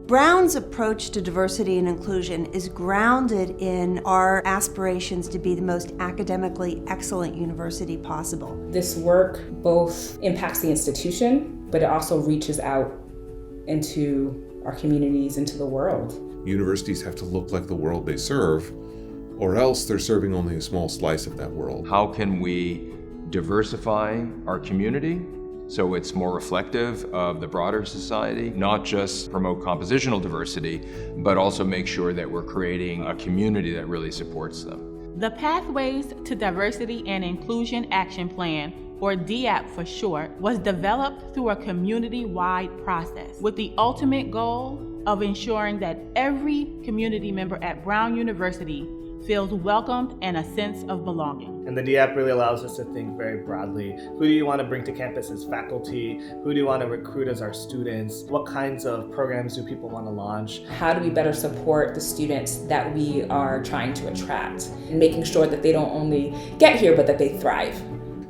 Brown's approach to diversity and inclusion is grounded in our aspirations to be the most academically excellent university possible. This work both impacts the institution, but it also reaches out into our communities, into the world. Universities have to look like the world they serve, or else they're serving only a small slice of that world. How can we diversify our community so it's more reflective of the broader society, not just promote compositional diversity, but also make sure that we're creating a community that really supports them. The Pathways to Diversity and Inclusion Action Plan, or DIAP for short, was developed through a community-wide process with the ultimate goal of ensuring that every community member at Brown University feels welcomed and a sense of belonging. And the DIAP really allows us to think very broadly. Who do you want to bring to campus as faculty? Who do you want to recruit as our students? What kinds of programs do people want to launch? How do we better support the students that we are trying to attract? And making sure that they don't only get here, but that they thrive.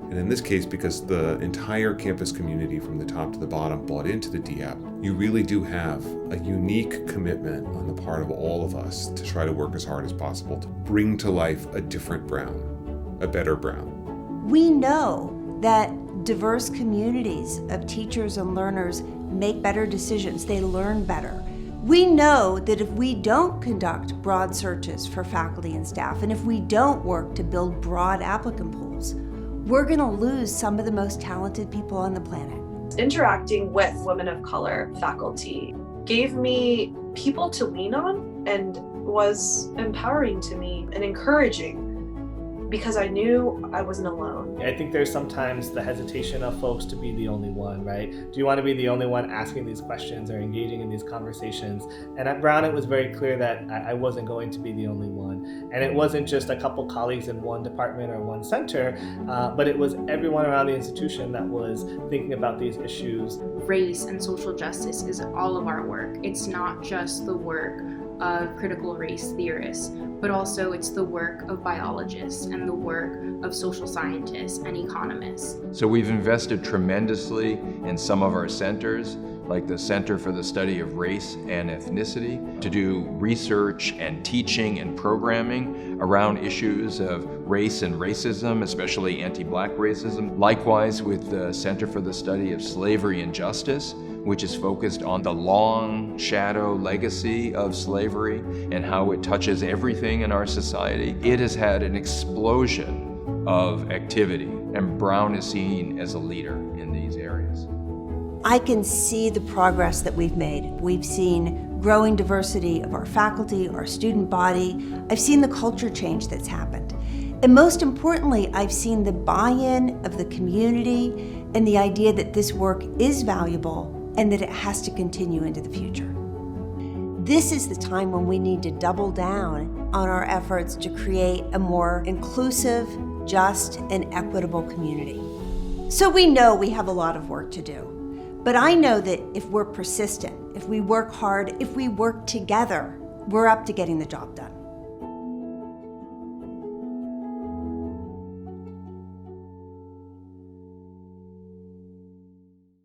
And in this case, because the entire campus community from the top to the bottom bought into the DIAP, you really do have a unique commitment on the part of all of us to try to work as hard as possible to bring to life a different Brown, a better Brown. We know that diverse communities of teachers and learners make better decisions. They learn better. We know that if we don't conduct broad searches for faculty and staff, and if we don't work to build broad applicant pools, we're going to lose some of the most talented people on the planet. Interacting with women of color faculty gave me people to lean on and was empowering to me and encouraging because I knew I wasn't alone. I think there's sometimes the hesitation of folks to be the only one, right? Do you want to be the only one asking these questions or engaging in these conversations? And at Brown, it was very clear that I wasn't going to be the only one. And it wasn't just a couple colleagues in one department or one center, but it was everyone around the institution that was thinking about these issues. Race and social justice is all of our work. It's not just the work of critical race theorists, but also it's the work of biologists and the work of social scientists and economists. So we've invested tremendously in some of our centers, like the Center for the Study of Race and Ethnicity, to do research and teaching and programming around issues of race and racism, especially anti-Black racism. Likewise with the Center for the Study of Slavery and Justice, which is focused on the long shadow legacy of slavery and how it touches everything in our society. It has had an explosion of activity, and Brown is seen as a leader in these areas. I can see the progress that we've made. We've seen growing diversity of our faculty, our student body. I've seen the culture change that's happened. And most importantly, I've seen the buy-in of the community and the idea that this work is valuable and that it has to continue into the future. This is the time when we need to double down on our efforts to create a more inclusive, just, and equitable community. So we know we have a lot of work to do, but I know that if we're persistent, if we work hard, if we work together, we're up to getting the job done.